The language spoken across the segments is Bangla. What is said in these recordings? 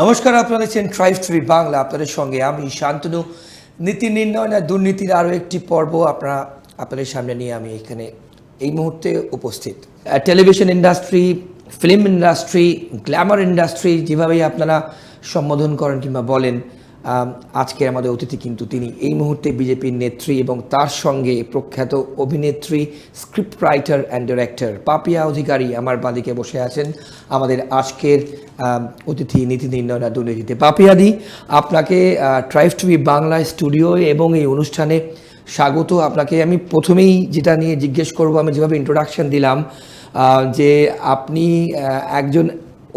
নমস্কার, আপনারা দেখছেন ট্রাইব টিভি বাংলা। আপনাদের সঙ্গে আমি শান্তনু। নীতি নির্ণয় না দুর্নীতির আরও একটি পর্ব আপনাদের সামনে নিয়ে আমি এখানে এই মুহূর্তে উপস্থিত। Television industry, film industry, Glamour industry যেভাবেই আপনারা সম্বোধন করেন কিংবা বলেন, আজকে আমাদের অতিথি কিন্তু তিনি এই মুহূর্তে বিজেপির নেত্রী এবং তার সঙ্গে প্রখ্যাত অভিনেত্রী, script writer and director Papiya Adhikari আমার বাঁদিকে বসে আছেন। আমাদের আজকের অতিথি নীতি নির্ণয় না দুর্নীতিতে। পাপিয়াদি, আপনাকে ট্রাইব টিভি বাংলা স্টুডিও এবং এই অনুষ্ঠানে স্বাগত। আপনাকে আমি প্রথমেই যেটা নিয়ে জিজ্ঞেস করব, আমি যেভাবে ইন্ট্রোডাকশন দিলাম যে আপনি একজন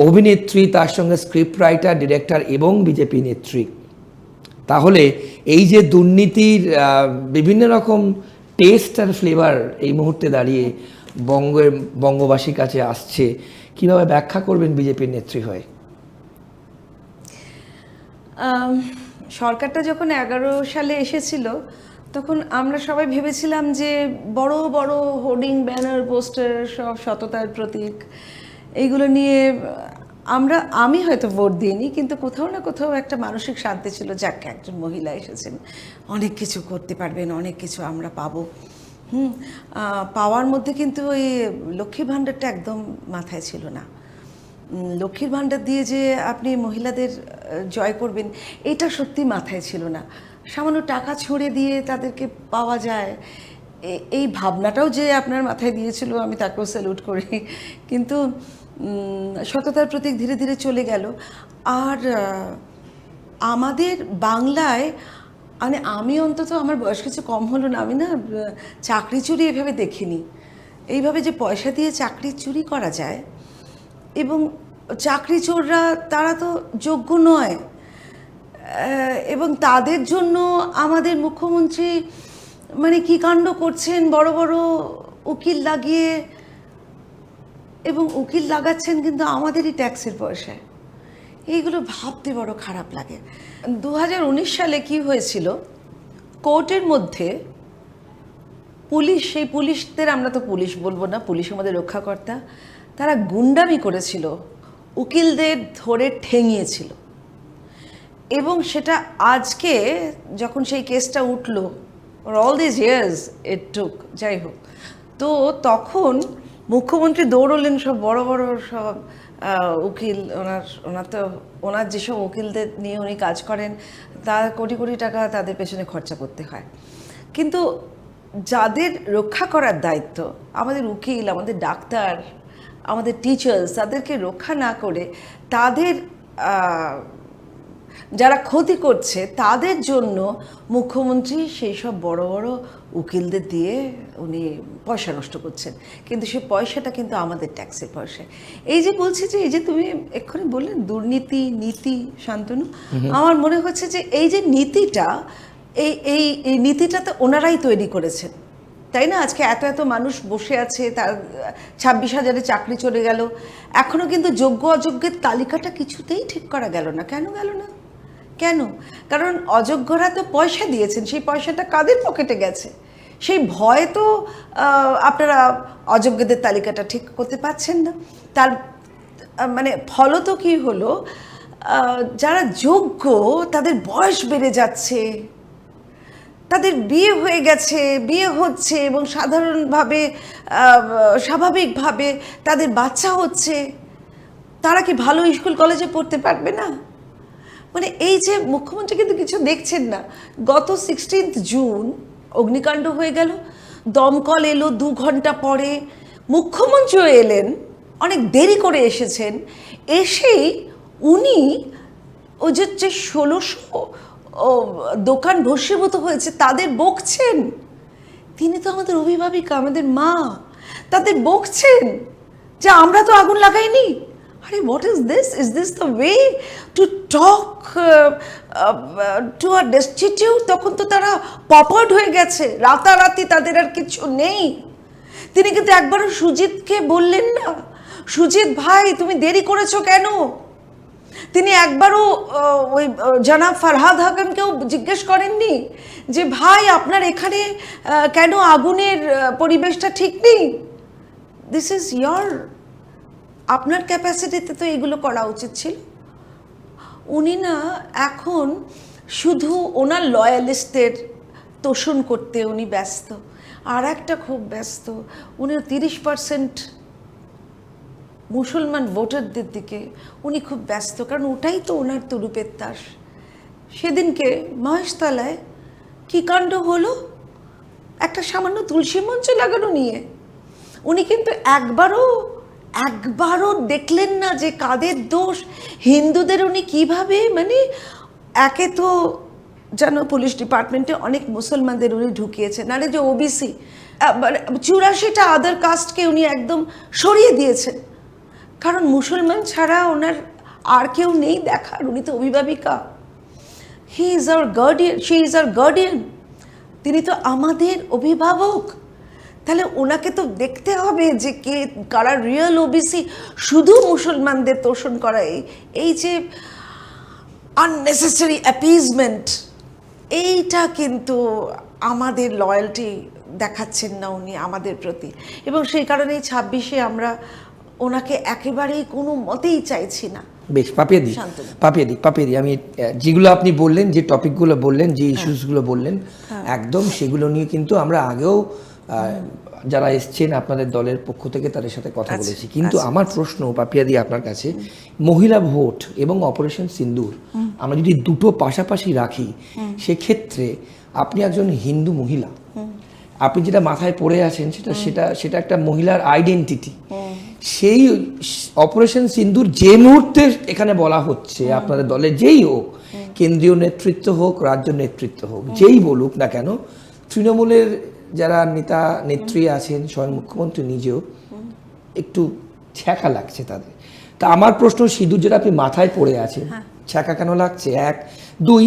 অভিনেত্রী, তার সঙ্গে স্ক্রিপ্ট রাইটার, ডিরেক্টর এবং বিজেপি নেত্রী। তাহলে এই যে দুর্নীতির বিভিন্ন রকম টেস্ট আর ফ্লেভার এই মুহূর্তে দাঁড়িয়ে বঙ্গবাসীর কাছে আসছে, কিভাবে ব্যাখ্যা করবেন বিজেপির নেত্রী হয়ে? সরকারটা যখন 11 সালে এসেছিল তখন আমরা সবাই ভেবেছিলাম যে বড় বড় হোর্ডিং, ব্যানার, পোস্টার, সব সততার প্রতীক, এইগুলো নিয়ে আমি হয়তো ভোট দিইনি, কিন্তু কোথাও না কোথাও একটা মানসিক শান্তি ছিল, যাক একজন মহিলা এসেছেন, অনেক কিছু করতে পারবেন, অনেক কিছু আমরা পাবো। পাওয়ার মধ্যে কিন্তু ওই লক্ষ্মী ভাণ্ডারটা একদম মাথায় ছিল না। লক্ষ্মীর ভাণ্ডার দিয়ে যে আপনি মহিলাদের জয় করবেন, এটা সত্যি মাথায় ছিল না। সামান্য টাকা ছড়ে দিয়ে তাদেরকে পাওয়া যায়, এই ভাবনাটাও যে আপনার মাথায় দিয়েছিল, আমি তাকেও স্যালুট করি। কিন্তু সততার প্রতীক ধীরে ধীরে চলে গেল। আর আমাদের বাংলায়, মানে আমি অন্তত, আমার বয়স কিছু কম হলো না, আমি না চাকরি চুরি এভাবে দেখিনি। এইভাবে যে পয়সা দিয়ে চাকরি চুরি করা যায়, এবং চাকরি চোররা তারা তো যোগ্য নয়, এবং তাদের জন্য আমাদের মুখ্যমন্ত্রী মানে কী কাণ্ড করছেন, বড় বড় উকিল লাগিয়ে, এবং উকিল লাগাচ্ছেন কিন্তু আমাদেরই ট্যাক্সের পয়সায়। এইগুলো ভাবতে বড় খারাপ লাগে। 2019 সালে কি হয়েছিল, কোর্টের মধ্যে পুলিশ, সেই পুলিশদের আমরা তো পুলিশ বলবো না, পুলিশ আমাদের রক্ষাকর্তা, তারা গুন্ডামি করেছিল, উকিলদের ধরে ঠেঙিয়েছিল। এবং সেটা আজকে যখন সেই কেসটা উঠলো, অল দিস ইয়ার্স ইট টুক, যাই হোক, তো তখন মুখ্যমন্ত্রী দৌড়লেন সব বড় বড় সব উকিল, ওনার যেসব উকিলদের নিয়ে উনি কাজ করেন, তার কোটি কোটি টাকা তাদের পেছনে খরচা করতে হয়। কিন্তু যাদের রক্ষা করার দায়িত্ব, আমাদের উকিল, আমাদের ডাক্তার, আমাদের টিচার্স, তাদেরকে রক্ষা না করে তাদের যারা ক্ষতি করছে তাদের জন্য মুখ্যমন্ত্রী সেই সব বড় বড় উকিলদের দিয়ে উনি পয়সা নষ্ট করছেন। কিন্তু সেই পয়সাটা কিন্তু আমাদের ট্যাক্সের পয়সা। এই যে বলছি যে, এই যে তুমি এক্ষুনি বললেন দুর্নীতি, নীতি, শান্তনু, আমার মনে হচ্ছে যে এই যে নীতিটা, এই নীতিটা তো ওনারাই তৈরি করেছেন, তাই না? আজকে এত এত মানুষ বসে আছে, তার 26,000-এ চাকরি চলে গেল, এখনও কিন্তু যোগ্য অযোগ্যের তালিকাটা কিছুতেই ঠিক করা গেল না। কেন গেল না? কেন? কারণ অযোগ্যরা তো পয়সা দিয়েছেন, সেই পয়সাটা কাদের পকেটে গেছে, সেই ভয়ে তো আপনারা অযোগ্যদের তালিকাটা ঠিক করতে পারছেন না। তার মানে ফলত কি হলো, যারা যোগ্য তাদের বয়স বেড়ে যাচ্ছে, তাদের বিয়ে হয়ে গেছে, বিয়ে হচ্ছে, এবং সাধারণভাবে স্বাভাবিকভাবে তাদের বাচ্চা হচ্ছে, তারা কি ভালো স্কুল কলেজে পড়তে পারবে না? মানে এই যে মুখ্যমন্ত্রী কিন্তু কিছু দেখছেন না। গত 16 জুন অগ্নিকাণ্ড হয়ে গেল, দমকল এলো 2 ঘন্টা পরে, মুখ্যমন্ত্রীও এলেন, অনেক দেরি করে এসেছেন। এসেই উনি ওই যে 1600 দোকান ভস্মীভূত হয়েছে তাদের বকছেন। তিনি তো আমাদের অভিভাবিকা, আমাদের মা, তাদের বকছেন যে আমরা তো আগুন লাগাইনি। আরে what is this? Is this the way to talk to a destitute? তখন তো তারা পপার্ড হয়ে গেছে, রাতারাতি তাদের আর কিছু নেই। তিনি কিন্তু একবারও সুজিতকে বললেন না, সুজিত ভাই তুমি দেরি করেছো কেন? তিনি একবারও ওই জনাব ফারহাদ হাকিমকেও জিজ্ঞেস করেননি যে ভাই আপনার এখানে কেন আগুনের পরিবেশটা ঠিক নেই? দিস ইজ আপনার ক্যাপাসিটিতে তো এগুলো করা উচিত ছিল। উনি না এখন শুধু ওনার লয়ালিস্টদের তোষণ করতে উনি ব্যস্ত, আর একটা খুব ব্যস্ত, উনি 30% মুসলমান ভোটারদের দিকে উনি খুব ব্যস্ত, কারণ ওটাই তো ওনার তুরুপের তাস। সেদিনকে মহেশতলায় কী কাণ্ড হলো, একটা সামান্য তুলসী মঞ্চ লাগানো নিয়ে উনি কিন্তু একবারও দেখলেন না যে কাদের দোষ। হিন্দুদের উনি কিভাবে, মানে একে তো যেন পুলিশ ডিপার্টমেন্টে অনেক মুসলমানদের উনি ঢুকিয়েছেন, নাহলে যে ওবিসি 84টা আদার কাস্টকে উনি একদম সরিয়ে দিয়েছেন, কারণ মুসলমান ছাড়া ওনার আর কেউ নেই দেখার, উনি তো অভিভাবিকা। He is our guardian, she is our guardian, তিনি তো আমাদের অভিভাবক। তাহলে ওনাকে তো দেখতে হবে যে কারা রিয়েল ওবিসি। শুধু মুসলমানদের তোষণ করা, এই যে আননেসেসারি অ্যাপিজমেন্ট, এইটা কিন্তু আমাদের লয়্যালটি দেখাচ্ছেন না উনি আমাদের প্রতি, এবং সেই কারণেই 26-এ আমরা ওনাকে একেবারেই কোনো মতেই চাইছি না। বেশ, পাপিয়াদি, আমি যেগুলো আপনি বললেন, যে টপিকগুলো বললেন, যে ইস্যুসগুলো বললেন, একদম সেগুলো নিয়ে কিন্তু আমরা আগেও যারা এসছেন আপনাদের দলের পক্ষ থেকে তাদের সাথে কথা বলেছি। কিন্তু আমার প্রশ্ন পাপিয়াদি আপনার কাছে, মহিলা ভোট এবং অপারেশন সিন্দুর আমরা যদি দুটো পাশাপাশি রাখি, সেক্ষেত্রে আপনি একজন হিন্দু মহিলা, আপনি যেটা মাথায় পড়ে আছেন সেটা একটা মহিলার আইডেন্টিটি। সেই অপারেশন সিন্দুর যে মুহূর্তে এখানে বলা হচ্ছে, আপনাদের দলে যেই হোক, কেন্দ্রীয় নেতৃত্ব হোক, রাজ্য নেতৃত্ব হোক, যেই বলুক না কেন, তৃণমূলের যারা নেতা নেত্রী আছেন, স্বয়ং মুখ্যমন্ত্রী নিজেও ছ্যাঁকা ছ্যাঁকা লাগছে তাদের। তা আমার প্রশ্ন, সিঁদুর যেটা আপনি মাথায় পড়ে আছেন, ছ্যাঁকা কেন লাগছে? 1, 2,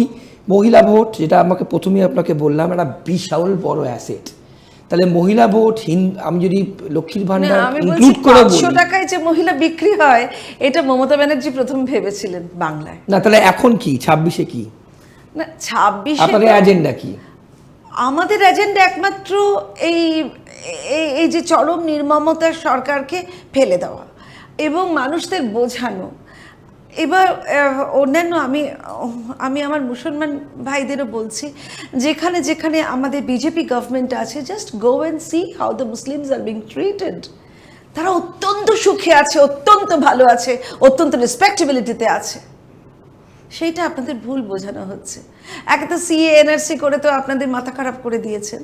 মহিলা ভোট, যেটা আমাকে প্রথমেই আপনাকে বললাম, একটা বিশাল বড় অ্যাসেট। তাহলে মহিলা ভোট, আমি যদি লক্ষ্মীর ভান্ডার ইনক্লুড করে বলি, 500 টাকায় যে মহিলা বিক্রি হয়, এটা মমতা ব্যানার্জি প্রথম ভেবেছিলেন বাংলায়। না, তাহলে এখন কি 26-এ কি? না, 26-এ আপনাদের এজেন্ডা কি? আমাদের এজেন্ডা একমাত্র এই যে চরম নির্মমতার সরকারকে ফেলে দেওয়া এবং মানুষদের বোঝানো। এবার অন্যান্য আমি আমার মুসলমান ভাইদেরও বলছি, যেখানে যেখানে আমাদের বিজেপি গভর্নমেন্ট আছে, just go and C how the Muslims are being treated. তারা অত্যন্ত সুখে আছে, অত্যন্ত ভালো আছে, অত্যন্ত রেসপেক্টেবিলিটিতে আছে। সেইটা আপনাদের ভুল বোঝানো হচ্ছে। একটা সিএ এনআরসি করে তো আপনাদের মাথা খারাপ করে দিয়েছেন,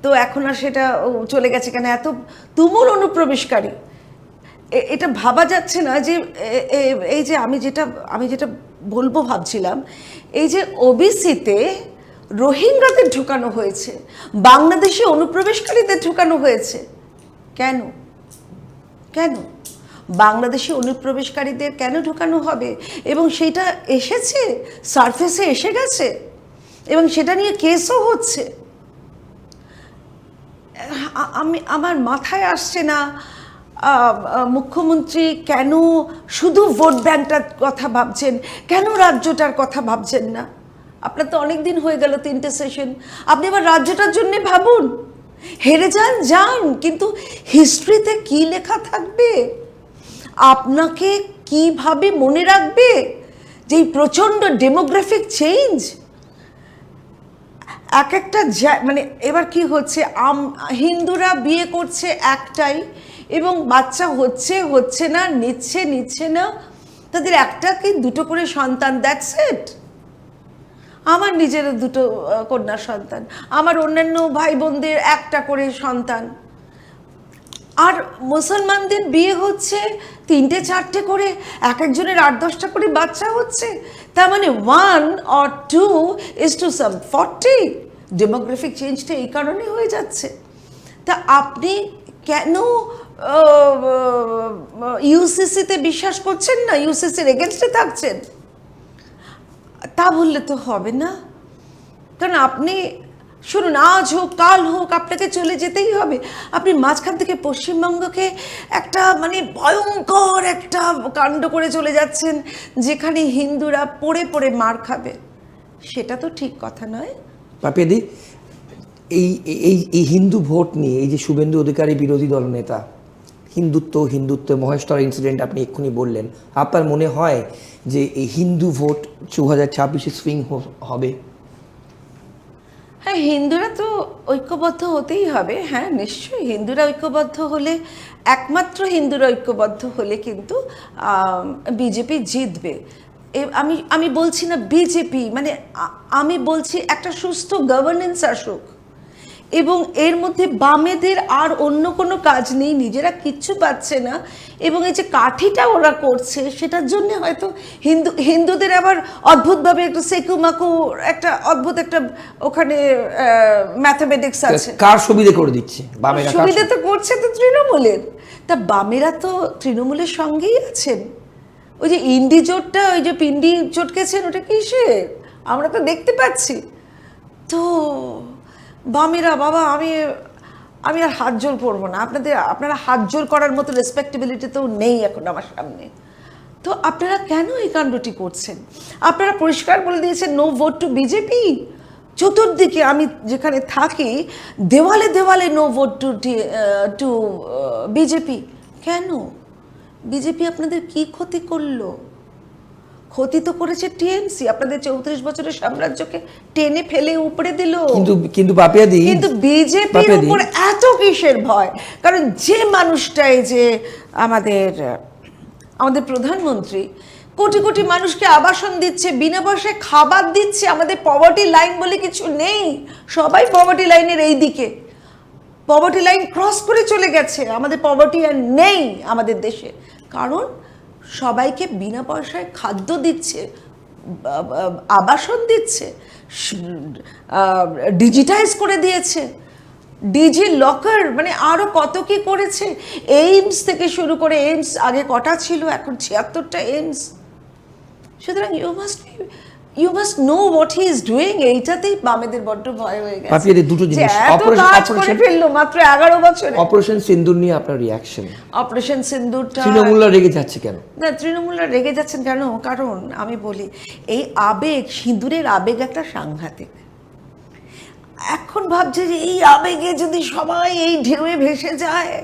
তো এখন আর সেটা চলে গেছে কেন? এত তুমুল অনুপ্রবেশকারী, এটা ভাবা যাচ্ছে না যে এই যে আমি যেটা বলবো ভাবছিলাম, এই যে ওবিসিতে রোহিঙ্গাদের ঢুকানো হয়েছে, বাংলাদেশি অনুপ্রবেশকারীদের ঢুকানো হয়েছে, কেন? বাংলাদেশি অনুপ্রবেশকারীদের কেন ঢুকানো হবে? এবং সেটা এসেছে, সারফেসে এসে গেছে, এবং সেটা নিয়ে কেসও হচ্ছে। আমার মাথায় আসছে না মুখ্যমন্ত্রী কেন শুধু ভোট ব্যাংকটার কথা ভাবছেন, কেন রাজ্যটার কথা ভাবছেন না? আপনার তো অনেক দিন হয়ে গেল 3টে সেশন, আপনি আবার রাজ্যটার জন্য ভাবুন। হেরে যান, কিন্তু হিস্ট্রিতে কি লেখা থাকবে, আপনাকে কিভাবে মনে রাখবে যে এই প্রচণ্ড ডেমোগ্রাফিক চেঞ্জ, একটা মানে এবার কি হচ্ছে, হিন্দুরা বিয়ে করছে একটাই, এবং বাচ্চা হচ্ছে না, নিচ্ছে না, তাদের একটা কি দুটো করে সন্তান, দ্যাটস ইট। আমার নিজের 2 কন্যা সন্তান, আমার অন্যান্য ভাই বোনদের একটা করে সন্তান, আর মুসলমানদের বিয়ে হচ্ছে 3টে 4টে করে, একজনের 8-10টা করে বাচ্চা হচ্ছে। তার মানে 1 or 2 is to some 40। Demographic চেঞ্জটা এই কারণে হয়ে যাচ্ছে। তা আপনি কেন ইউসিসিতে বিশ্বাস করছেন না, ইউসিসির এগেনস্টে থাকছেন? তা বললে তো হবে না, কারণ আপনি শুনুন, আজ হোক কাল হোক আপনাকে চলে যেতেই হবে। আপনি মাঝখান থেকে পশ্চিমবঙ্গকে একটা মানে ভয়ঙ্কর একটা কাণ্ড করে চলে যাচ্ছেন, যেখানে হিন্দুরা পড়ে পড়ে মার খাবে। সেটা তো ঠিক কথা নয়। পাপিয়াদি, এই হিন্দু ভোট নিয়ে, এই যে শুভেন্দু অধিকারী বিরোধী দল নেতা, হিন্দুত্ব মহেশতলা ইনসিডেন্ট আপনি এক্ষুনি বললেন, আপনার মনে হয় যে এই হিন্দু ভোট 2026-এ সুইং হবে? হ্যাঁ, হিন্দুরা তো ঐক্যবদ্ধ হতেই হবে। হ্যাঁ, নিশ্চয়ই হিন্দুরা ঐক্যবদ্ধ হলে, একমাত্র হিন্দুরা ঐক্যবদ্ধ হলে কিন্তু বিজেপি জিতবে। আমি বলছি না বিজেপি, মানে আমি বলছি একটা সুস্থ গভর্নেন্স আসুক, এবং এর মধ্যে বামেদের আর অন্য কোনো কাজ নেই, নিজেরা কিচ্ছু পাচ্ছে না, এবং এই যে কাঠিটা ওরা করছে সেটার জন্য হয়তো হিন্দুদের আবার অদ্ভুতভাবে একটা সেকুমাকু একটা অদ্ভুত একটা ওখানে ম্যাথামেটিক্স আছে। কার সুবিধে করে দিচ্ছে বামেরা? সুবিধা তো করছে তো তৃণমূলের। তা বামেরা তো তৃণমূলের সঙ্গেই আছেন। ওই যে ইন্ডি জোটটা, ওই যে পিন্ডি চটকেছেন, ওটা কিসের আমরা তো দেখতে পাচ্ছি। তো বামেরা, বাবা আমি আর হাত জোর করবো না, আপনারা হাত জোর করার মতো রেসপেক্টেবিলিটি তো নেই এখন আমার সামনে। তো আপনারা কেন এই কাণ্ডটি করছেন? আপনারা পরিষ্কার বলে দিয়েছেন নো ভোট টু বিজেপি। চতুর্দিকে আমি যেখানে থাকি দেওয়ালে দেওয়ালে নো ভোট টু বিজেপি। কেন? বিজেপি আপনাদের কি ক্ষতি করলো? ক্ষতি তো করেছে টিএমসি, আপনাদের 34 বছরের সাম্রাজ্যকে টেনে ফেলে উপরে দিল। কিন্তু পাপিয়াদি, কিন্তু বিজেপির উপর এত কিসের ভয়? কারণ যে মানুষটাই যে আমাদের প্রধানমন্ত্রী কোটি কোটি মানুষকে আবাসন দিচ্ছে, বিনা পয়সায় খাবার দিচ্ছে, আমাদের পভার্টি লাইন বলে কিছু নেই, সবাই পভার্টি লাইনের এই দিকে, পভার্টি লাইন ক্রস করে চলে গেছে, আমাদের পভার্টি আর নেই আমাদের দেশে, কারণ সবাইকে বিনা পয়সায় খাদ্য দিচ্ছে, আবাসন দিচ্ছে, ডিজিটাইজ করে দিয়েছে, ডিজি লকার, মানে আরো কত কি করেছে। এইমস থেকে শুরু করে, এইমস আগে কটা ছিল, এখন 76টা এইমস। সুতরাং you must know what he is doing. এইটাতেই বামেদের বড্ড ভয় হয়ে গেছে। পাপিয়াদি, দুটো জিনিস, অপারেশন ফেললো মাত্র 11 বছরে। অপারেশন সিন্দুর নিয়ে আপনার রিঅ্যাকশন? অপারেশন সিন্দুরটা তৃণমূলরা রেগে যাচ্ছে কেন? না, তৃণমূলরা রেগে যাচ্ছেন কেন? কারণ আমি বলি, এই আবেগ, সিঁদুরের আবেগ একটা সাংঘাতিক। এখন ভাবছে যে এই আবেগে যদি সবাই এই ঢেউয়ে ভেসে যায়,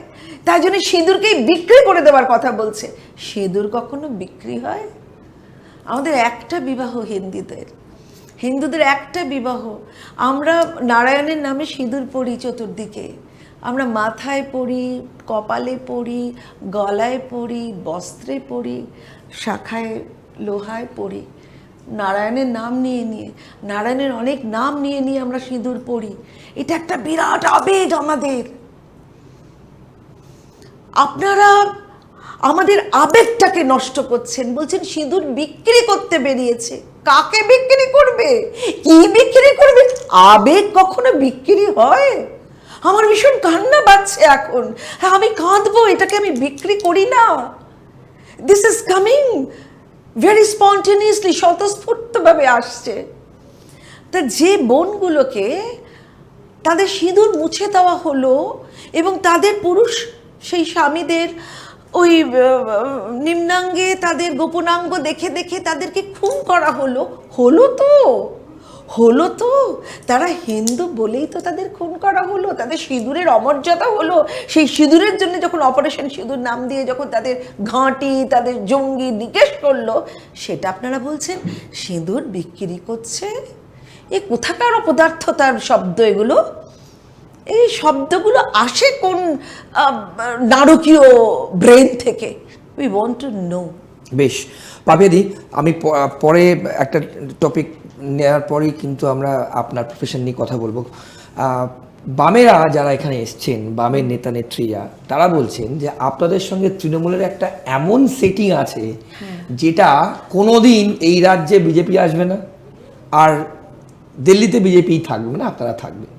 তাই জন্য সিঁদুরকেই বিক্রি করে দেওয়ার কথা বলছে। সিঁদুর কখনো বিক্রি হয়? আমাদের একটা বিবাহ, হিন্দুদের একটা বিবাহ, আমরা নারায়ণের নামে সিঁদুর পরি চতুর্দিকে, আমরা মাথায় পরি, কপালে পরি, গলায় পরি, বস্ত্রে পরি, শাখায় লোহায় পরি, নারায়ণের নাম নিয়ে নিয়ে, নারায়ণের অনেক নাম নিয়ে নিয়ে আমরা সিঁদুর পরি। এটা একটা বিরাট আবেগ আমাদের। আপনারা আমাদের আবেগটাকে নষ্ট করছেন, বলছেন সিঁদুর বিক্রি করতে বেরিয়েছে। কাকে বিক্রি করবে? কি বিক্রি করবে? আবেগ কখনো বিক্রি হয়? আমার ভীষণ কান্না পাচ্ছে এখন। হ্যাঁ, আমি কাঁদবো, এটাকে আমি বিক্রি করি না। This is coming very spontaneously, স্বতঃস্ফূর্তভাবে আসছে। তা যে বোনগুলোকে তাদের সিঁদুর মুছে দেওয়া হলো, এবং তাদের পুরুষ সেই স্বামীদের ওই নিম্নাঙ্গে তাদের গোপনাঙ্গ দেখে দেখে তাদেরকে খুন করা হলো তো তারা হিন্দু বলেই তো তাদের খুন করা হলো, তাদের সিঁদুরের অমর্যাদা হলো। সেই সিঁদুরের জন্য যখন অপারেশন সিঁদুর নাম দিয়ে যখন তাদের ঘাঁটি, তাদের জঙ্গি নিকেশ করলো, সেটা আপনারা বলছেন সিঁদুর বিক্রি করছে। এ কোথাকার অপদার্থতার শব্দ এগুলো? এই শব্দগুলো আসে কোন নারকীয় ব্রেন থেকে? We want to know. বেশ পাপিয়াদি, আমি পরে একটা টপিক নেওয়ার পরেই কিন্তু আমরা আপনার প্রফেশন নিয়ে কথা বলবো। বামেরা যারা এখানে এসছেন, বামের নেতা নেত্রীরা, তারা বলছেন যে আপনাদের সঙ্গে তৃণমূলের একটা এমন সেটিং আছে যেটা কোনোদিন এই রাজ্যে বিজেপি আসবে না, আর দিল্লিতে বিজেপি থাকবে না, আপনারা থাকবেন।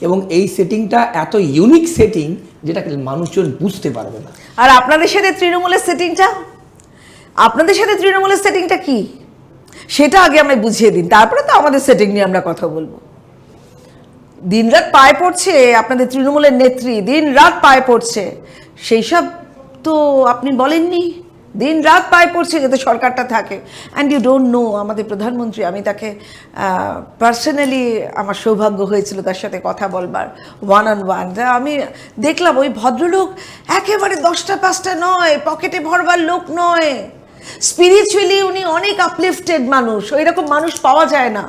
এবং এই সেটিংটা এত ইউনিক সেটিং যেটা মানুষজন বুঝতে পারবে না। আর আপনাদের সাথে তৃণমূলের সেটিংটা কি সেটা আগে আমরা বুঝিয়ে দিন, তারপরে তো আমাদের সেটিং নিয়ে আমরা কথা বলবো। দিনরাত পায়ে পড়ছে আপনাদের তৃণমূলের নেত্রী, দিনরাত পায়ে পড়ছে, সেই সব তো আপনি বলেননি। দিন রাত পায়ে পড়ছে যাতে সরকারটা থাকে। অ্যান্ড ইউ ডোন্ট নো, আমাদের প্রধানমন্ত্রী, আমি তাকে পার্সোনালি আমার সৌভাগ্য হয়েছিল তার সাথে কথা বলবার, ওয়ান অন ওয়ান। আমি দেখলাম ওই ভদ্রলোক একেবারে 10টা 5টা নয়, পকেটে ভরবার লোক নয়, স্পিরিচুয়ালি উনি অনেক আপলিফটেড মানুষ, ওই রকম মানুষ পাওয়া যায় না।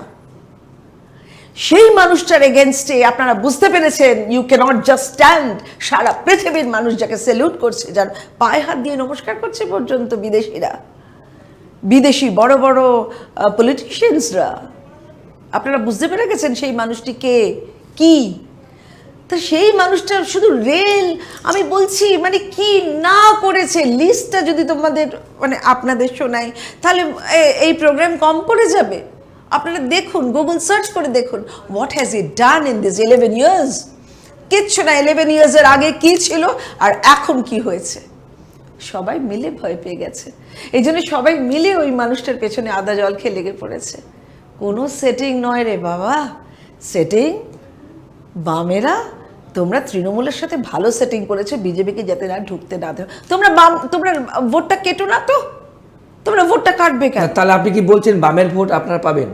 সেই মানুষটার এগেনস্টে আপনারা বুঝতে পেরেছেন, ইউ ক্যানট জাস্ট স্ট্যান্ড। সারা পৃথিবীর মানুষ যাকে স্যালুট করছে, যার পায়ে হাত দিয়ে নমস্কার করছে পর্যন্ত বিদেশিরা, বিদেশি বড় বড় পলিটিশিয়ানসরা, আপনারা বুঝতে পেরে গেছেন সেই মানুষটি কে, কি। তা সেই মানুষটা শুধু রেল, আমি বলছি মানে কি না করেছে, লিস্টটা যদি তোমাদের মানে আপনাদের শোনাই তাহলে এই প্রোগ্রাম কম পড়ে যাবে। আপনারা দেখুন, গুগল সার্চ করে দেখুন, what has it done in this 11 years. কিচ্ছু না, 11 ইয়ার্সের আগে কি ছিল আর এখন কি হয়েছে। সবাই মিলে ভয় পেয়ে গেছে, এই জন্য সবাই মিলে ওই মানুষটার পেছনে আদা জল খেয়ে লেগে পড়েছে। কোনো সেটিং নয় রে বাবা, সেটিং বামেরা, তোমরা তৃণমূলের সাথে ভালো সেটিং করেছো বিজেপিকে যাতে না ঢুকতে না দেও। তোমরা ভোটটা কেটো না তো, তোমরা ভোটটা কাটবে কেন? তাহলে আপনি কি বলছেন বামের ভোট আপনারা পাবেন,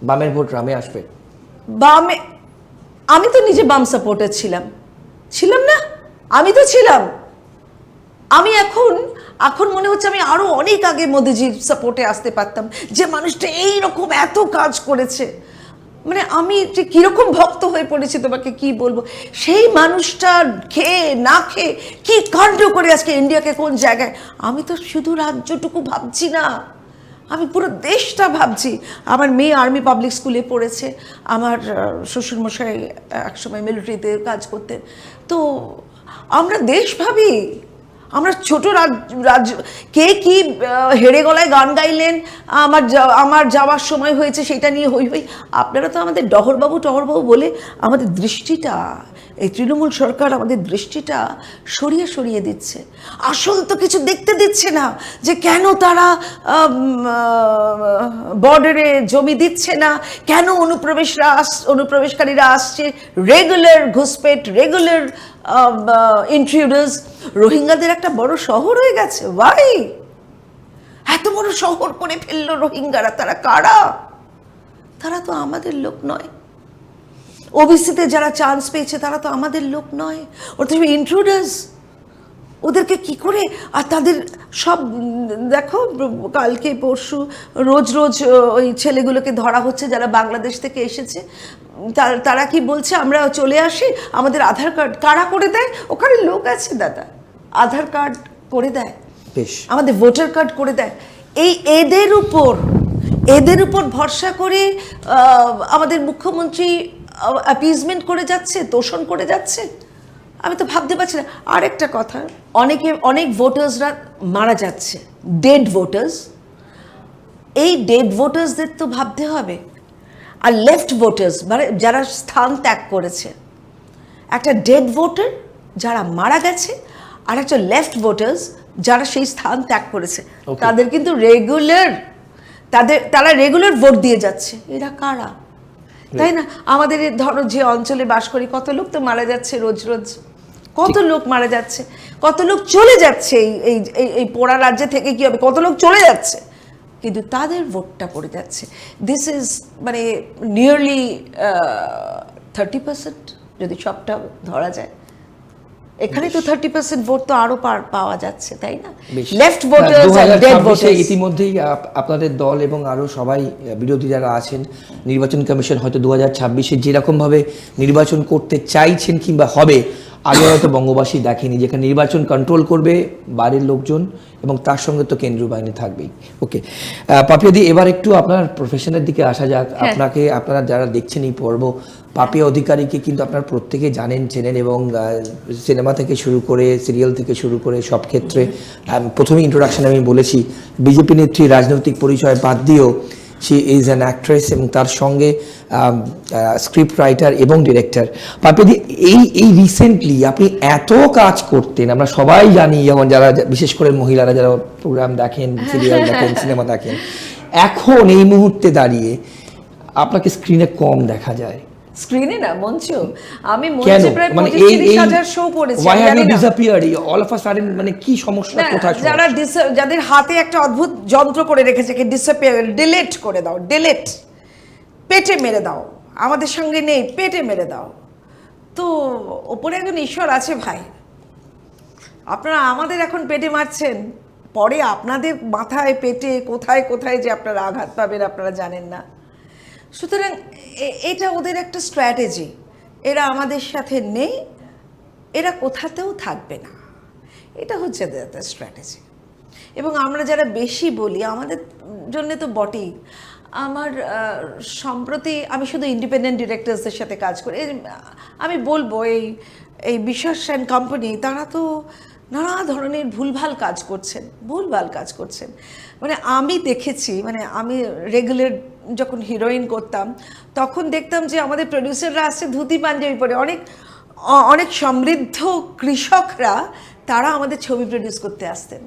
বামের ভোট রামে আসবে? বামে, আমি তো নিজে বাম সাপোর্টার ছিলাম না, আমি তো ছিলাম। আমি এখন মনে হচ্ছে আমি আরো অনেক আগে মোদিজির সাপোর্টে আসতে পারতাম, যে মানুষটা এইরকম এত কাজ করেছে। মানে আমি যে কিরকম ভক্ত হয়ে পড়েছি তোমাকে কি বলবো। সেই মানুষটা খেয়ে না খেয়ে কি কাণ্ড করে আজকে ইন্ডিয়াকে কোন জায়গায়। আমি তো শুধু রাজ্যটুকু ভাবছি না, আমি পুরো দেশটা ভাবছি। আমার মেয়ে আর্মি পাবলিক স্কুলে পড়েছে, আমার শ্বশুরমশাই একসময় মিলিটারিতে কাজ করতেন। তো আমরা দেশ ভাবি, আমরা ছোট রাজ্য। কে কি হেড়ে গলায় গান গাইলেন আমার যাওয়ার সময় হয়েছে সেটা নিয়ে হই হই। আপনারা তো আমাদের টহরবাবু বলে আমাদের দৃষ্টিটা, এই তৃণমূল সরকার আমাদের দৃষ্টিটা সরিয়ে দিচ্ছে। আসল তো কিছু দেখতে দিচ্ছে না, যে কেন তারা বর্ডারে জমি দিচ্ছে না, কেন অনুপ্রবেশকারীরা আসছে, রেগুলার ঘুষপেট, রেগুলার ইন্ট্রুডার্স। রোহিঙ্গাদের একটা বড় শহর হয়ে গেছে, ভাই এত বড় শহর করে ফেললো রোহিঙ্গারা। তারা কারা? তারা তো আমাদের লোক নয়। ওবিসিতে যারা চান্স পেয়েছে তারা তো আমাদের লোক নয়, ওরা তো ইন্ট্রুডার্স। ওদেরকে কি করে, আর তাদের সব দেখো, কালকে পরশু রোজ ওই ছেলেগুলোকে ধরা হচ্ছে যারা বাংলাদেশ থেকে এসেছে। তারা কি বলছে, আমরা চলে আসি, আমাদের আধার কার্ড কারা করে দেয়? ওখানে লোক আছে দাদা, আধার কার্ড করে দেয়, আমাদের ভোটার কার্ড করে দেয়। এদের উপর ভরসা করে আমাদের মুখ্যমন্ত্রী অ্যাপিজমেন্ট করে যাচ্ছে, তোষণ করে যাচ্ছে। আমি তো ভাবতে পারছি না। আরেকটা কথা, অনেক ভোটার্সরা মারা যাচ্ছে, ডেড ভোটার্স। এই ডেড ভোটার্সদের তো ভাবতে হবে। আর লেফট ভোটার্স মানে যারা স্থান ত্যাগ করেছে, একটা ডেড ভোটার যারা মারা গেছে, আর একটা লেফট ভোটার্স যারা সেই স্থান ত্যাগ করেছে, তাদের কিন্তু তারা রেগুলার ভোট দিয়ে যাচ্ছে। এরা কারা, তাই না? আমাদের ধরো যে অঞ্চলে বাস করি, কত লোক তো মারা যাচ্ছে রোজ, কত লোক মারা যাচ্ছে, কত লোক চলে যাচ্ছে এই পোড়া রাজ্য থেকে। কি হবে, কত লোক চলে যাচ্ছে, কিন্তু তাদের ভোটটা পড়ে যাচ্ছে। দিস ইজ মানে নিয়ারলি 30% যদি সবটা ধরা যায়। এখানে তো 30% ভোট তো আরো পাওয়া যাচ্ছে, তাই না? লেফট ভোটার্স আর ডেড ভোটার্স। ইতিমধ্যেই আপনাদের দল এবং আরো সবাই বিরোধী যারা আছেন, নির্বাচন কমিশন হয়তো 2026-এ যেরকম ভাবে নির্বাচন করতে চাইছেন কিংবা হবে, আগে হয়তো বঙ্গবাসী দেখেনি, যেখানে নির্বাচন কন্ট্রোল করবে বাড়ির লোকজন এবং তার সঙ্গে তো কেন্দ্রীয় বাহিনী থাকবেই। ওকে পাপিয়াদি, এবার একটু আপনার প্রফেশনের দিকে আসা যাক। আপনারা যারা দেখছেন এই পর্ব, পাপিয়া অধিকারীকে কিন্তু আপনারা প্রত্যেকে জানেন, চেনেন, এবং সিনেমা থেকে শুরু করে সিরিয়াল থেকে শুরু করে সব ক্ষেত্রে। প্রথমে ইন্ট্রোডাকশনে আমি বলেছি বিজেপি নেত্রী, রাজনৈতিক পরিচয় বাদ দিয়েও শি ইজ অ্যান অ্যাক্ট্রেস, এবং তার সঙ্গে স্ক্রিপ্ট রাইটার এবং ডিরেক্টর। পাপিয়াদি, এই রিসেন্টলি আপনি এত কাজ করতেন, আমরা সবাই জানি, যেমন যারা বিশেষ করে মহিলারা যারা প্রোগ্রাম দেখেন, সিরিয়াল দেখেন, সিনেমা দেখেন, এখন এই মুহূর্তে দাঁড়িয়ে আপনাকে স্ক্রিনে কম দেখা যায়। স্ক্রিনে না মঞ্চ, আমি কেন মঞ্চে প্রায় মানে 25-30 শো করেছি, why আমি have জানি you না। disappeared all of a sudden মানে কি সমস্যা না, কোথায় যারা যাদের হাতে একটা অদ্ভুত যন্ত্র করে রেখেছে কি ডিসঅ্যাপিয়ার, ডিলিট করে দাও, ডিলিট, পেটে মেরে দাও, আমাদের সঙ্গে নেই, পেটে মেরে দাও। তো ওপরে একজন ঈশ্বর আছে ভাই, আপনারা আমাদের এখন পেটে মারছেন, পরে আপনাদের মাথায় পেটে কোথায় কোথায় যে আপনারা আঘাত পাবেন আপনারা জানেন না। সুতরাং এটা ওদের একটা স্ট্র্যাটেজি, এরা আমাদের সাথে নেই, এরা কোথাতেও থাকবে না, এটা হচ্ছে তাদের স্ট্র্যাটেজি। এবং আমরা যারা বেশি বলি আমাদের জন্য তো বটেই। আমার সম্প্রতি আমি শুধু ইন্ডিপেন্ডেন্ট ডিরেক্টরসদের সাথে কাজ করি, আমি বলবো এই বিশ্বাস অ্যান্ড কোম্পানি তারা তো নানা ধরনের ভুলভাল কাজ করছেন। মানে আমি দেখেছি, মানে আমি রেগুলার যখন হিরোইন করতাম তখন দেখতাম যে আমাদের প্রডিউসাররা আসছে ধুতি পাঞ্জাবি পরে, অনেক সমৃদ্ধ কৃষকরা তারা আমাদের ছবি প্রডিউস করতে আসতেন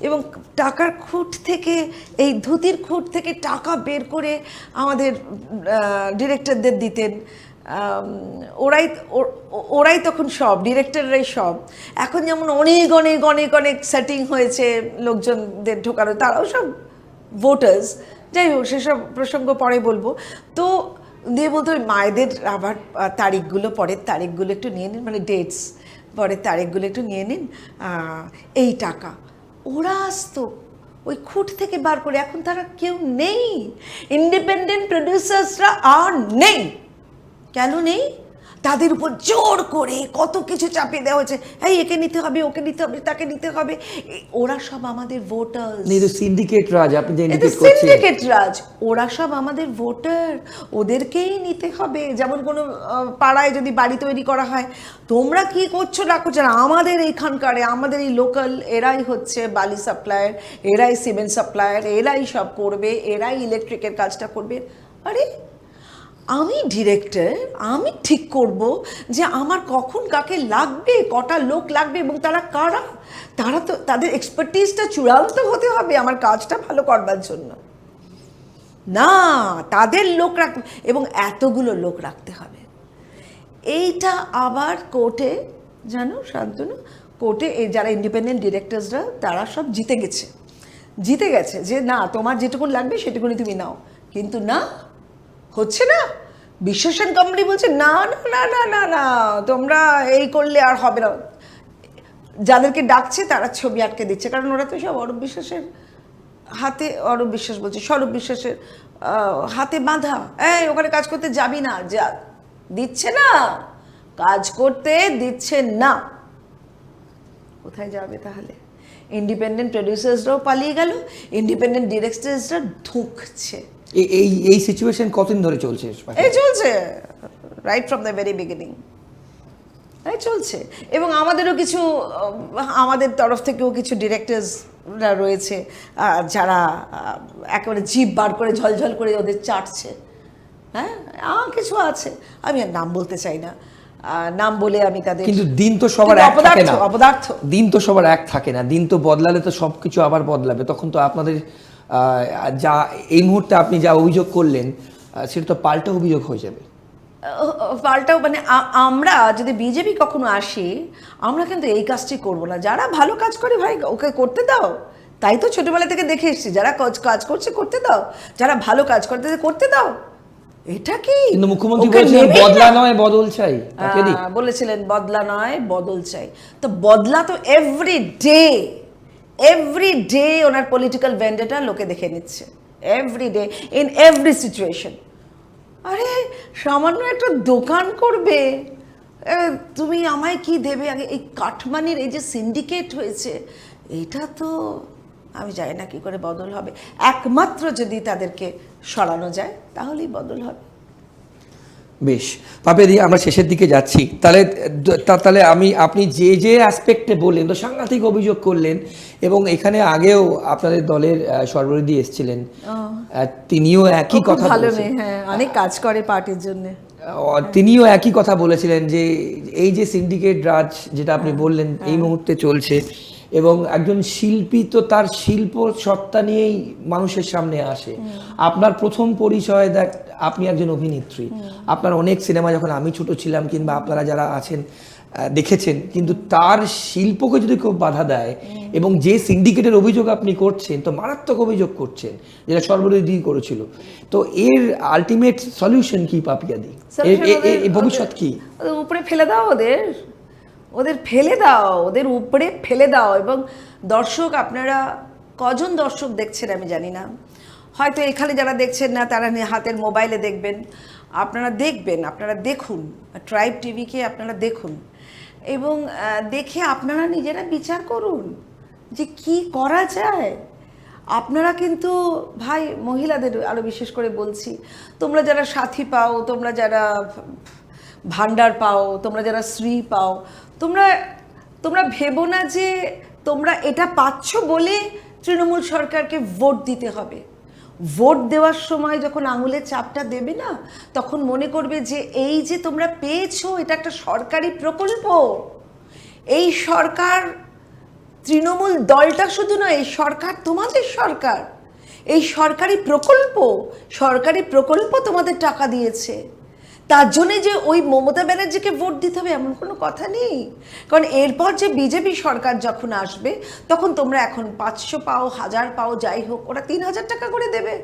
এবং টাকার খুঁট থেকে, এই ধুতির খুঁট থেকে টাকা বের করে আমাদের ডিরেক্টরদের দিতেন। ওরাই তখন সব, ডিরেক্টররাই সব। এখন যেমন অনেক অনেক অনেক অনেক সেটিং হয়েছে লোকজনদের ঢোকানো, তারাও সব ভোটার্স। যাই হোক, সেসব প্রসঙ্গ পরে বলবো। তো দিয়ে বলতো ওই মায়েদের আবার তারিখগুলো, পরের তারিখগুলো একটু নিয়ে নিন, মানে ডেটস, পরের তারিখগুলো একটু নিয়ে নিন, এই টাকা। ওরা আসতো ওই খুঁট থেকে বার করে। এখন তারা কেউ নেই, ইন্ডিপেন্ডেন্ট প্রডিউসার্সরা আর নেই। কেন নেই? তাদের উপর জোর করে কত কিছু চাপিয়ে দেওয়া হয়েছে, এই একে নিতে হবে, ওকে নিতে হবে, তাকে নিতে হবে। ওরা সব আমাদের ভোটার্স। সিন্ডিকেট রাজ, আপনি যে ইন্ডিকেট করছেন সিন্ডিকেট রাজ, ওরা সব আমাদের ভোটার, ওদেরকেই নিতে হবে। যেমন কোনো পাড়ায় যদি বাড়ি তৈরি করা হয়, তোমরা কি করছো না করছো না, আমাদের এইখানকার, আমাদের এই লোকাল, এরাই হচ্ছে বালি সাপ্লায়ার, এরাই সিমেন্ট সাপ্লায়ার, এরাই সব করবে, এরাই ইলেকট্রিকের কাজটা করবে। আরে আমি ডিরেক্টর, আমি ঠিক করব যে আমার কখন কাকে লাগবে, কটা লোক লাগবে এবং তারা কারা। তারা তো, তাদের এক্সপার্টিসটা চূড়ান্ত হতে হবে আমার কাজটা ভালো করবার জন্য। না, তাদের লোক রাখতে, এবং এতগুলো লোক রাখতে হবে। এইটা আবার কোর্টে, জানো শান্তনু, কোর্টে এই যারা ইন্ডিপেন্ডেন্ট ডিরেক্টরসরা তারা সব জিতে গেছে যে না, তোমার যেটুকুন লাগবে সেটুকুনি তুমি নাও। কিন্তু না, হচ্ছে না। বিশ্বাস অ্যান্ড কোম্পানি বলছে না না না না না না, তোমরা এই করলে আর হবে না। যাদেরকে ডাকছে তারা ছবি আটকে দিচ্ছে, কারণ ওরা তো সব অরূপ বিশ্বাসের হাতে, অরূপ বিশ্বাস বলছে, স্বরূপ বিশ্বাসের হাতে বাঁধা। এই ওখানে কাজ করতে যাবি না, যা, দিচ্ছে না, কাজ করতে দিচ্ছে না। কোথায় যাবে তাহলে? ইন্ডিপেন্ডেন্ট প্রডিউসার্সরাও পালিয়ে গেল, ইন্ডিপেন্ডেন্ট ডিরেক্টরসরা ঢুকছে। এই সিচুয়েশন কতদিন ধরে চলছে? এই চলছে right from the very beginning, এই চলছে। এবং আমাদেরও কিছু, আমাদের তরফ থেকেও কিছু ডিরেক্টরসরা রয়েছে যারা একেবারে জিভ বার করে ঝলঝল করে ওদের চাটছে। হ্যাঁ, কিছু আছে, আমি আর নাম বলতে চাই না, নাম বলে আমি তাদের। কিন্তু দিন তো সবার এক থাকে না, অপদার্থ দিন তো সবার এক থাকে না, দিন তো বদলালে তো সবকিছু আবার বদলাবে। তখন তো আপনাদের যা এই মুহূর্তে আপনি যা অভিযোগ করলেন সেটা তো পাল্টা অভিযোগ হয়ে যাবে। পাল্টাও, মানে আমরা যদি বিজেপি কখনো আসি, আমরা কিন্তু এই কাজটি করবো না। যারা ভালো কাজ করে ভাই ওকে করতে দাও, তাই তো ছোটবেলা থেকে দেখে এসেছি। যারা কাজ করছে করতে দাও, যারা ভালো কাজ করতে দাও। এটা কি? কিন্তু মুখ্যমন্ত্রী বলেছিলেন বদলা নয় বদল চাই, বলেছিলেন বদলা নয় বদল চাই। তো বদলা তো এভরি ডে ওনার পলিটিক্যাল ভেন্ডেটা লোকে দেখে নিচ্ছে, every day, in every situation. আরে সামান্য একটা দোকান করবে, তুমি আমায় কি দেবে? আগে এই কাঠমানির এই যে সিন্ডিকেট হয়েছে, এটা তো আমি জানি না কি করে বদল হবে। একমাত্র যদি তাদেরকে সরানো যায় তাহলেই বদল হবে। বেশ পাপেদি, আমরা শেষের দিকে যাচ্ছি। তাহলে আপনি যে অ্যাসপেক্টে বললেন, তো সাংঘাতিক অভিযোগ করলেন, এবং এখানে আগেও আপনাদের দলের সর্বরিদি এসেছিলেন, তিনিও একই কথা বলেছেন। হ্যাঁ, অনেক কাজ করে পার্টির জন্য। তিনিও একই কথা বলেছিলেন যে এই যে সিন্ডিকেট রাজ যেটা আপনি বললেন এই মুহূর্তে চলছে, এবং একজন শিল্পী তো তার শিল্প সত্তা নিয়েই মানুষের সামনে আসে। আপনার প্রথম পরিচয় দেখ, আপনি একজন অভিনেত্রী, আপনার অনেক সিনেমা যখন আমি ছোট ছিলাম কিংবা আপনারা যারা আছেন দেখেছেন, কিন্তু তার শিল্পকে যদি কেউ বাধা দেয় এবং যে সিন্ডিকেটের অভিযোগ আপনি করছেন, তো মারাত্মক অভিযোগ করছেন, যেটা সর্বরোধী করেছিল, তো এর আলটিমেট সলিউশন কি পাপিয়াদি, এর ভবিষ্যৎ কি? ওদের উপরে ফেলে দাও, ওদের ফেলে দাও, ওদের উপরে ফেলে দাও। এবং দর্শক, আপনারা কজন দর্শক দেখছেন আমি জানি না, হয়তো এখানে যারা দেখছেন না তারা হাতের মোবাইলে দেখবেন, আপনারা দেখবেন, আপনারা দেখুন ট্রাইব টিভিকে, আপনারা দেখুন এবং দেখে আপনারা নিজেরা বিচার করুন যে কি করা যায়। আপনারা কিন্তু ভাই, মহিলাদের আরও বিশেষ করে বলছি, তোমরা যারা সাথী পাও, তোমরা যারা ভান্ডার পাও, তোমরা যারা শ্রী পাও, তোমরা ভেবো না যে তোমরা এটা পাচ্ছ বলে তৃণমূল সরকারকে ভোট দিতে হবে। ভোট দেওয়ার সময় যখন আঙুলের চাপটা দেবে না, তখন মনে করবে যে এই যে তোমরা পেয়েছো এটা একটা সরকারি প্রকল্প। এই সরকার, তৃণমূল দলটা শুধু নয়, এই সরকার তোমাদের সরকার। এই সরকারি প্রকল্প তোমাদের টাকা দিয়েছে। তার জন্যে যে ওই মমতা ব্যানার্জিকে ভোট দিতে হবে এমন কোনো কথা নেই। কারণ এরপর যে বিজেপি সরকার যখন আসবে, তখন তোমরা এখন 500 পাও, 1000 পাও, যাই হোক, ওরা 3000 টাকা করে দেবে।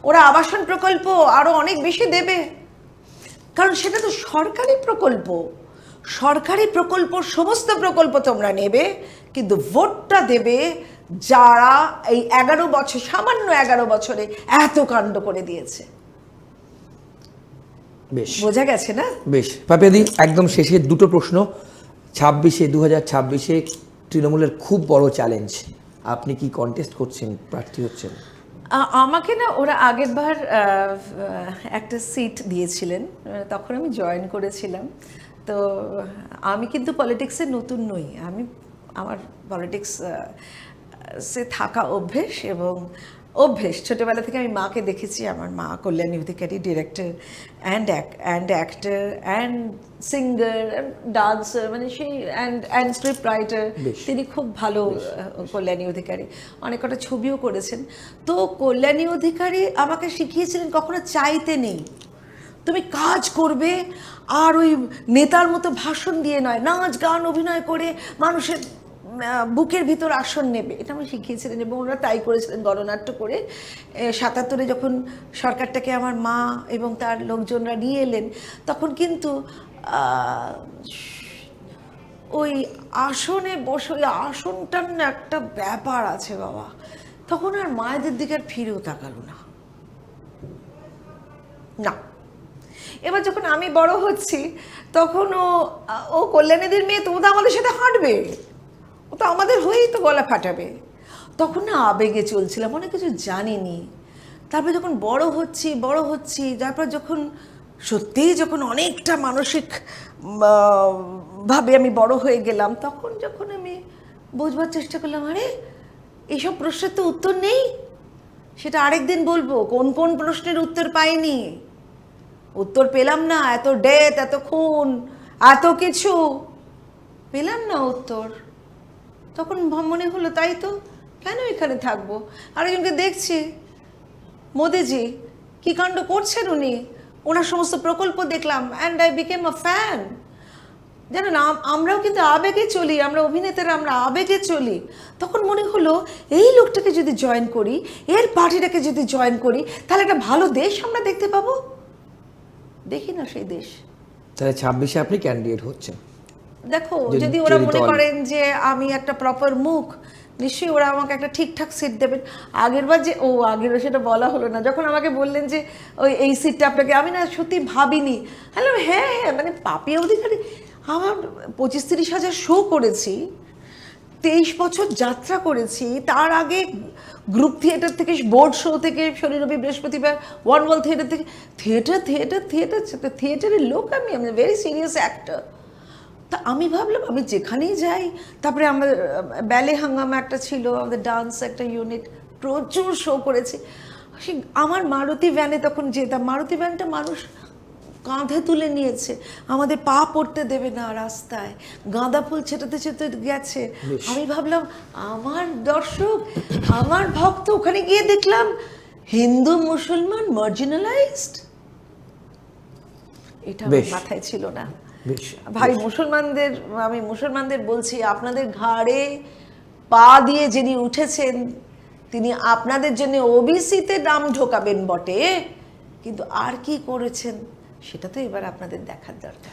ওরা আবাসন প্রকল্প আরও অনেক বেশি দেবে, কারণ সেটা তো সরকারি প্রকল্প। সমস্ত প্রকল্প তোমরা নেবে, কিন্তু ভোটটা দেবে যারা এই 11 বছর, সামান্য 11 বছরে এত কাণ্ড করে দিয়েছে। বেশ বোঝা গেছে না? বেশ পাপিয়াদি, একদম শেষে দুটো প্রশ্ন। 2026-এ তৃণমূলের খুব বড় চ্যালেঞ্জ, আপনি কি কন্টেস্ট করছেন, প্রার্থী হচ্ছেন? আমাকে না ওরা আগের বার একটা সিট দিয়েছিলেন, তখন আমি জয়েন করেছিলাম। তো আমি কিন্তু পলিটিক্সে নতুন নই, আমার পলিটিক্স সে থাকা অভ্যেস ছোটোবেলা থেকে আমি মাকে দেখেছি। আমার মা Kalyani Adhikari, director and actor and singer and dancer, মানে সেই অ্যান্ড স্ক্রিপ্ট রাইটার। তিনি খুব ভালো, কল্যাণী অধিকারী অনেক কটা ছবিও করেছেন। তো কল্যাণী অধিকারী আমাকে শিখিয়েছিলেন কখনো চাইতে নেই, তুমি কাজ করবে, আর ওই নেতার মতো ভাষণ দিয়ে নয়, নাচ গান অভিনয় করে মানুষের বুকের ভিতর আসন নেবে, এটা আমি শিখিয়েছিলেন। এবং ওরা তাই করেছিলেন গণনাট্য করে। 77-এ যখন সরকারটাকে আমার মা এবং তার লোকজনরা নিয়ে এলেন, তখন কিন্তু ওই আসনে বসে, ওই আসনটার না একটা ব্যাপার আছে বাবা, তখন আর মায়েদের দিকে আর ফিরেও তাকালো না। এবার যখন আমি বড় হচ্ছি, তখন ও কল্যাণীদের মেয়ে, তো আমাদের সাথে হাঁটবে, ও তো আমাদের হয়েই তো গলা ফাটাবে। তখন না আবেগে চলছিলাম, অনেক কিছু জানিনি। তারপরে যখন বড় হচ্ছি, তারপর যখন সত্যিই যখন অনেকটা মানসিক ভাবে আমি বড় হয়ে গেলাম, তখন যখন আমি বুঝবার চেষ্টা করলাম, আরে এইসব প্রশ্নের তো উত্তর নেই। সেটা আরেকদিন বলবো, কোন কোন প্রশ্নের উত্তর পাইনি, উত্তর পেলাম না। এত ডেথ, এত খুন, এত কিছু পেলাম না উত্তর। তখন মনে হলো, তাই তো, কেন এখানে থাকবো? আরেকজনকে দেখছি, মোদিজি কী কাণ্ড করছেন উনি, ওনার সমস্ত প্রকল্প দেখলাম, and I became a fan. জানো না, আমরাও কিন্তু আবেগে চলি, আমরা অভিনেতারা, আমরা আবেগে চলি। তখন মনে হলো, এই লোকটাকে যদি জয়েন করি, এর পার্টিটাকে যদি জয়েন করি, তাহলে একটা ভালো দেশ আমরা দেখতে পাবো। দেখি না সেই দেশ। তাহলে 26-এ আপনি ক্যান্ডিডেট হচ্ছেন? দেখো, যদি ওরা মনে করেন যে আমি একটা প্রপার মুখ, নিশ্চয়ই ওরা আমাকে একটা ঠিকঠাক সিট দেবেন। আগেরবার যে আগেরবার সেটা বলা হলো না, যখন আমাকে বললেন যে এই সিটটা আপনাকে, আমি না সত্যি ভাবিনি। হ্যাঁ, মানে পাপিয়া অধিকারী, আমার 25-30 হাজার শো করেছি, 23 বছর যাত্রা করেছি। তার আগে গ্রুপ থিয়েটার থেকে, বোর্ড শো থেকে, শনি রবি বৃহস্পতিবার ওয়ান ওয়াল থিয়েটার থেকে, থিয়েটারের লোক। আমি ভেরি সিরিয়াস অ্যাক্টর। তা আমি ভাবলাম, আমি যেখানেই যাই, তারপরে আমাদের ব্যালে হাঙ্গামা একটা ছিল, আমাদের ডান্স একটা ইউনিট, প্রচুর শো করেছি। আমার মারুতি ভ্যানে তখন যেতাম, মারুতি ভ্যানটা মানুষ কাঁধে তুলে নিয়েছে, আমাদের পা পড়তে দেবে না রাস্তায়, গাঁদা ফুল ছেটাতে ছেটাতে গেছে। আমি ভাবলাম আমার দর্শক, আমার ভক্ত, ওখানে গিয়ে দেখলাম হিন্দু মুসলমান মার্জিনালাইজড। এটা আমার বেশ। মাথায় ছিল না বেশ, ভাই। আমি মুসলমানদের বলছি, আপনাদের ঘাড়ে পা দিয়ে যিনি উঠেছেন তিনি আপনাদের জন্য ওবিসিতে নাম ঢোকাবেন বটে, কিন্তু আর কি করেছেন সেটা তো এবার আপনাদের দেখার দরকার।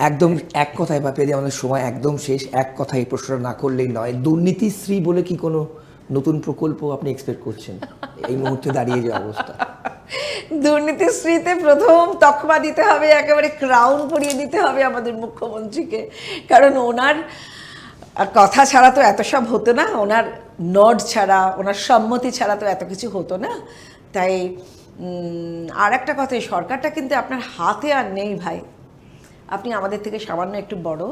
একদম এক কথায় বাপিয়াদি, আমাদের সময় একদম শেষ। এক কথায় এই প্রশ্নটা না করলেই নয়, দুর্নীতিশ্রী বলে কি কোনো নতুন প্রকল্প আপনি এক্সপেক্ট করছেন এই মুহূর্তে দাঁড়িয়ে যে অবস্থা? দুর্নীতিশ্রীতে প্রথম তকমা দিতে হবে, একেবারে ক্রাউন পরিয়ে দিতে হবে আমাদের মুখ্যমন্ত্রীকে, কারণ ওনার কথা ছাড়া তো এত সব হতো না, ওনার নড ছাড়া, ওনার সম্মতি ছাড়া তো এত কিছু হতো না। তাই আর একটা কথা, এই সরকারটা কিন্তু আপনার হাতে আর নেই ভাই। আপনি আমাদের থেকে সামান্য একটু বড়,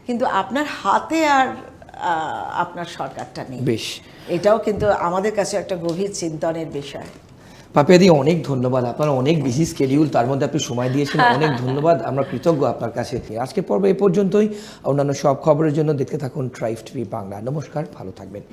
কিন্তু আপনার হাতে আর আপনার সরকারটা নেই। বেশ, এটাও কিন্তু আমাদের কাছে একটা গভীর চিন্তনের বিষয়। পাপিয়াদি অনেক ধন্যবাদ, আপনার অনেক বিজি স্কেডিউল, তার মধ্যে আপনি সময় দিয়েছেন, অনেক ধন্যবাদ, আমরা কৃতজ্ঞ আপনার কাছে। আজকের পর্ব এ পর্যন্তই। অন্যান্য সব খবরের জন্য দেখতে থাকুন ট্রাইব টিভি বাংলা। নমস্কার, ভালো থাকবেন।